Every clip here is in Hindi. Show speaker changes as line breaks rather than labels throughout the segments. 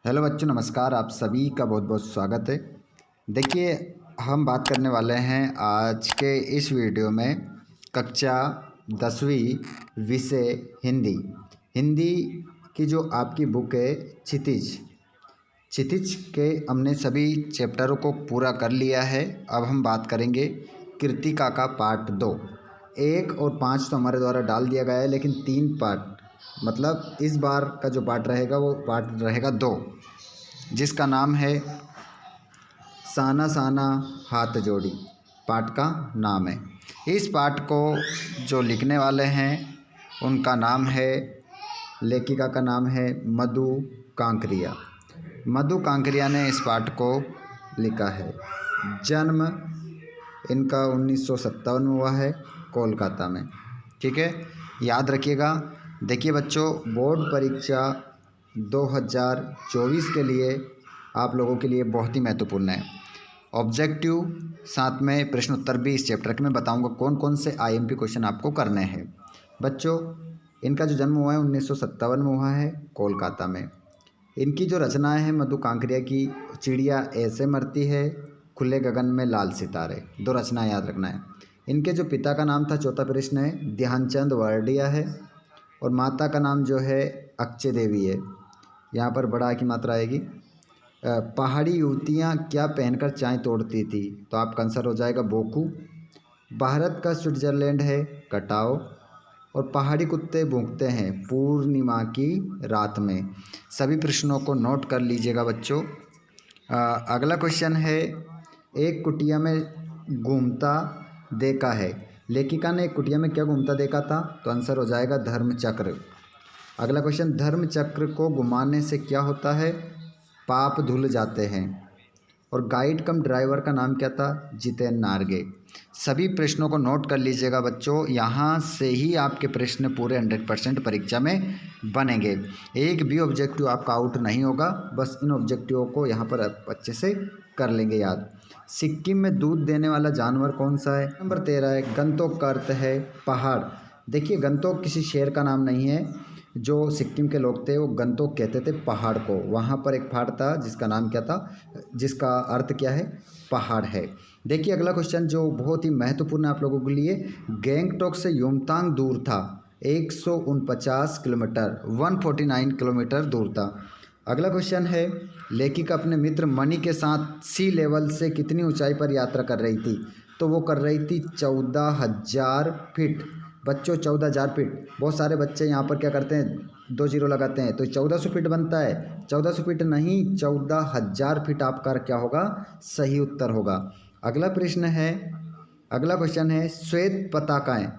हेलो बच्चों, नमस्कार। आप सभी का बहुत बहुत स्वागत है। देखिए, हम बात करने वाले हैं आज के इस वीडियो में कक्षा 10वीं विषय हिंदी हिंदी की जो आपकी बुक है क्षितिज के हमने सभी चैप्टरों को पूरा कर लिया है। अब हम बात करेंगे कृतिका का पार्ट 2। 1 और 5 तो हमारे द्वारा डाल दिया गया है, लेकिन 3 पार्ट मतलब इस बार का जो पार्ट रहेगा वो पार्ट रहेगा 2, जिसका नाम है साना साना हाथ जोड़ी। पाठ का नाम है। इस पाठ को जो लिखने वाले हैं उनका नाम है, लेखिका का नाम है मधु कांकरिया। मधु कांकरिया ने इस पाठ को लिखा है। जन्म इनका 1957 में हुआ है, कोलकाता में। ठीक है, याद रखिएगा। देखिए बच्चों, बोर्ड परीक्षा 2024 के लिए आप लोगों के लिए बहुत ही महत्वपूर्ण है। ऑब्जेक्टिव साथ में प्रश्न उत्तर भी इस चैप्टर के मैं बताऊंगा कौन कौन से आईएमपी क्वेश्चन आपको करने हैं। बच्चों, इनका जो जन्म हुआ है 1957 में हुआ है, कोलकाता में। इनकी जो रचनाएं हैं मधु कांकरिया की, चिड़िया ऐसे मरती है, खुले गगन में लाल सितारे, 2 रचनाएं याद रखना है। इनके जो पिता का नाम था, चौथा प्रश्न है, ध्यानचंद वर्डिया है, और माता का नाम जो है अक्षय देवी है। यहाँ पर बड़ा की मात्रा आएगी। पहाड़ी युवतियाँ क्या पहनकर चाय तोड़ती थी, तो आपका आंसर हो जाएगा बोकू। भारत का स्विट्ज़रलैंड है कटाओ, और पहाड़ी कुत्ते भौंकते हैं पूर्णिमा की रात में। सभी प्रश्नों को नोट कर लीजिएगा बच्चों। अगला क्वेश्चन है, एक कुटिया में घूमता देखा है। लेखिका ने एक कुटिया में क्या घूमता देखा था, तो आंसर हो जाएगा धर्मचक्र। अगला क्वेश्चन, धर्मचक्र को घुमाने से क्या होता है, पाप धुल जाते हैं। और गाइड कम ड्राइवर का नाम क्या था, जितेन नारगे। सभी प्रश्नों को नोट कर लीजिएगा बच्चों, यहाँ से ही आपके प्रश्न पूरे 100% परीक्षा में बनेंगे। एक भी ऑब्जेक्टिव आपका आउट नहीं होगा। बस इन ऑब्जेक्टिवों को यहाँ पर आप अच्छे से कर लेंगे याद। सिक्किम में दूध देने वाला जानवर कौन सा है। नंबर 13 है, गंतोक का अर्थ है पहाड़। देखिए, गंतोक किसी शहर का नाम नहीं है। जो सिक्किम के लोग थे वो गंतोक कहते थे पहाड़ को। वहाँ पर एक पहाड़ था जिसका नाम क्या था, जिसका अर्थ क्या है, पहाड़ है। देखिए अगला क्वेश्चन जो बहुत ही महत्वपूर्ण है आप लोगों के लिए, गैंगटॉक से युमतांग दूर था 149 किलोमीटर, 149 किलोमीटर दूर था। अगला क्वेश्चन है, लेखिका अपने मित्र मणि के साथ सी लेवल से कितनी ऊंचाई पर यात्रा कर रही थी, तो वो कर रही थी 14,000 फीट। बच्चों 14,000 फीट। बहुत सारे बच्चे यहाँ पर क्या करते हैं, 2 जीरो लगाते हैं, तो 1400 फीट बनता है। 1400 फीट नहीं, 14,000 फीट आपका क्या होगा, सही उत्तर होगा। अगला क्वेश्चन है, श्वेत पताकाएँ,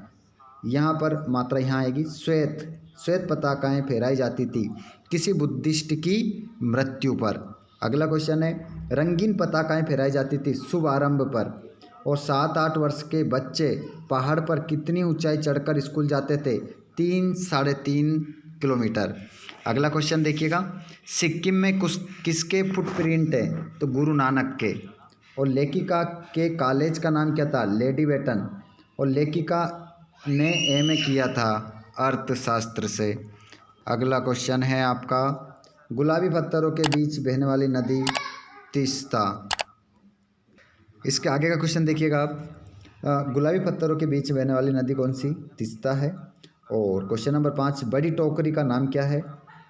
यहाँ पर मात्रा यहाँ आएगी श्वेत पताकाएँ फहराई जाती थी किसी बुद्धिस्ट की मृत्यु पर। अगला क्वेश्चन है, रंगीन पताकाएँ फहराई जाती थी शुभ आरंभ पर। और 7-8 वर्ष के बच्चे पहाड़ पर कितनी ऊंचाई चढ़कर स्कूल जाते थे, 3-3.5 किलोमीटर। अगला क्वेश्चन देखिएगा, सिक्किम में किसके फुटप्रिंट हैं, तो गुरु नानक के। और लेखिका के कॉलेज का नाम क्या था, लेडी बेटन। और लेखिका ने एमए किया था अर्थशास्त्र से। अगला क्वेश्चन है आपका, गुलाबी पत्थरों के बीच बहने वाली नदी तीस्ता। इसके आगे का क्वेश्चन देखिएगा आप, गुलाबी पत्थरों के बीच बहने वाली नदी कौन सी, तीस्ता है। और क्वेश्चन नंबर 5, बड़ी टोकरी का नाम क्या है,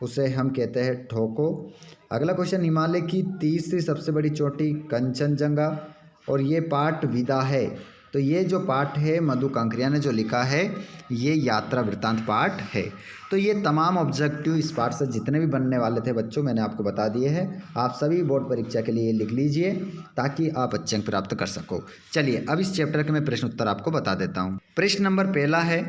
उसे हम कहते हैं ठोको। अगला क्वेश्चन, हिमालय की तीसरी सबसे बड़ी चोटी कंचनजंगा। और ये पाठ विदा है, तो ये जो पाठ है मधु कांकरिया ने जो लिखा है ये यात्रा वृत्तांत पाठ है। तो ये तमाम ऑब्जेक्टिव इस पाठ से जितने भी बनने वाले थे बच्चों मैंने आपको बता दिए हैं। आप सभी बोर्ड परीक्षा के लिए लिख लीजिए ताकि आप अच्छे अंक प्राप्त कर सको। चलिए अब इस चैप्टर के मैं प्रश्न उत्तर आपको बता देता हूँ। प्रश्न नंबर 1 है,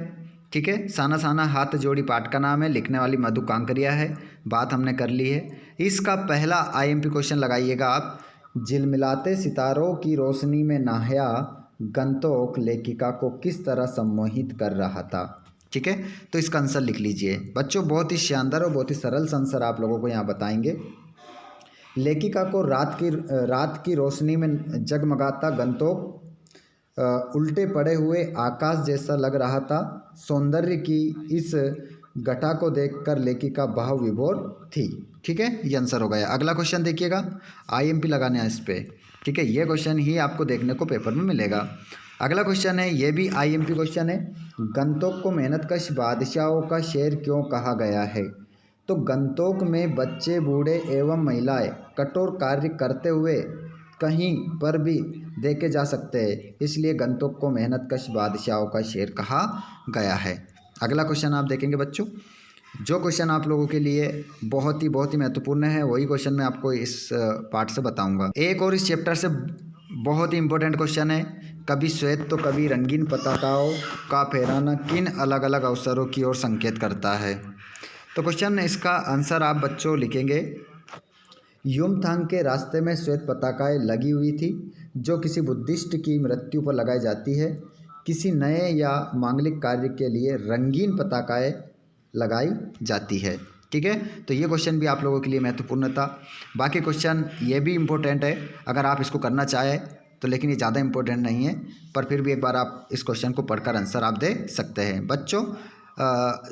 ठीक है, साना साना हाथ जोड़ी पाठ का नाम है, लिखने वाली मधु कांकरिया है, बात हमने कर ली है। इसका पहला आईएमपी क्वेश्चन लगाइएगा आप, झिलमिलाते सितारों की रोशनी में नहाया गंतोक लेखिका को किस तरह सम्मोहित कर रहा था। ठीक है, तो इसका आंसर लिख लीजिए बच्चों। बहुत ही शानदार और बहुत ही सरल आंसर आप लोगों को यहाँ बताएंगे। लेखिका को रात की रोशनी में जगमगाता गंतोक उल्टे पड़े हुए आकाश जैसा लग रहा था। सौंदर्य की इस घटा को देखकर लेखिका भाव विभोर थी। ठीक है, ये आंसर हो गया। अगला क्वेश्चन देखिएगा, आईएमपी लगाने हैं इस पे। ठीक है, ये क्वेश्चन ही आपको देखने को पेपर में मिलेगा। अगला क्वेश्चन है, ये भी आईएमपी क्वेश्चन है। गंतोक को मेहनतकश बादशाहों का शहर क्यों कहा गया है? तो गंतोक में बच्चे, बूढ़े एवं महिलाएं कठोर कार्य करते हुए कहीं पर भी देखे जा सकते हैं, इसलिए गंतोक को मेहनतकश बादशाहों का शहर कहा गया है। अगला क्वेश्चन आप देखेंगे बच्चों, जो क्वेश्चन आप लोगों के लिए बहुत ही महत्वपूर्ण है, वही क्वेश्चन मैं आपको इस पार्ट से बताऊंगा। एक और इस चैप्टर से बहुत ही इंपॉर्टेंट क्वेश्चन है, कभी श्वेत तो कभी रंगीन पताकाओं का फहराना किन अलग अलग अवसरों की ओर संकेत करता है? तो क्वेश्चन इसका आंसर आप बच्चों लिखेंगे, युमथांग के रास्ते में श्वेत पताकाएं लगी हुई थी, जो किसी बुद्धिस्ट की मृत्यु पर लगाई जाती है। किसी नए या मांगलिक कार्य के लिए रंगीन पताकाएं लगाई जाती है। ठीक है, तो ये क्वेश्चन भी आप लोगों के लिए महत्वपूर्ण था। बाकी क्वेश्चन ये भी इम्पोर्टेंट है अगर आप इसको करना चाहें तो, लेकिन ये ज़्यादा इम्पोर्टेंट नहीं है, पर फिर भी एक बार आप इस क्वेश्चन को पढ़कर आंसर आप दे सकते हैं। बच्चों,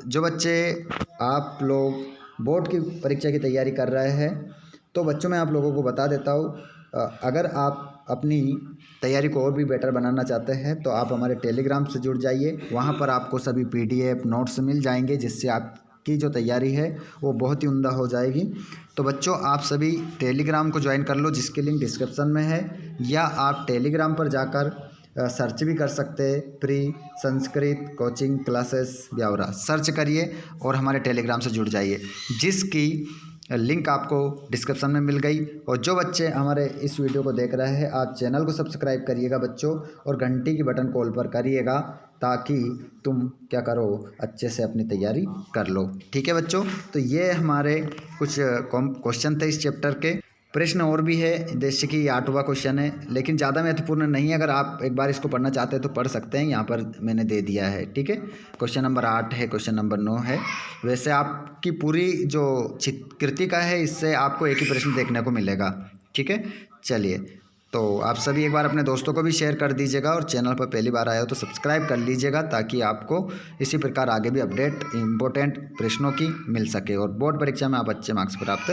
जो बच्चे आप लोग बोर्ड की परीक्षा की तैयारी कर रहे हैं, तो बच्चों मैं आप लोगों को बता देता हूँ, अगर आप अपनी तैयारी को और भी बेटर बनाना चाहते हैं तो आप हमारे टेलीग्राम से जुड़ जाइए। वहाँ पर आपको सभी PDF नोट्स मिल जाएंगे, जिससे आपकी जो तैयारी है वो बहुत ही उम्दा हो जाएगी। तो बच्चों, आप सभी टेलीग्राम को ज्वाइन कर लो, जिसकी लिंक डिस्क्रिप्शन में है, या आप टेलीग्राम पर जाकर सर्च भी कर सकते हैं, pre Sanskrit coaching classes Biaora search करिए और हमारे टेलीग्राम से जुड़ जाइए, जिसकी लिंक आपको डिस्क्रिप्शन में मिल गई। और जो बच्चे हमारे इस वीडियो को देख रहे हैं, आप चैनल को सब्सक्राइब करिएगा बच्चों, और घंटी की बटन कॉल पर करिएगा, ताकि तुम क्या करो, अच्छे से अपनी तैयारी कर लो। ठीक है बच्चों, तो ये हमारे कुछ क्वेश्चन थे इस चैप्टर के। प्रश्न और भी है, जैसे कि 8वां क्वेश्चन है, लेकिन ज़्यादा महत्वपूर्ण नहीं है। अगर आप एक बार इसको पढ़ना चाहते हैं तो पढ़ सकते हैं, यहाँ पर मैंने दे दिया है। ठीक है, क्वेश्चन नंबर 8 है, क्वेश्चन नंबर 9 है। वैसे आपकी पूरी जो कृतिका है, इससे आपको एक ही प्रश्न देखने को मिलेगा। ठीक है, चलिए, तो आप सभी एक बार अपने दोस्तों को भी शेयर कर दीजिएगा, और चैनल पर पहली बार आए हो तो सब्सक्राइब कर लीजिएगा, ताकि आपको इसी प्रकार आगे भी अपडेट इम्पोर्टेंट प्रश्नों की मिल सके और बोर्ड परीक्षा में आप अच्छे मार्क्स प्राप्त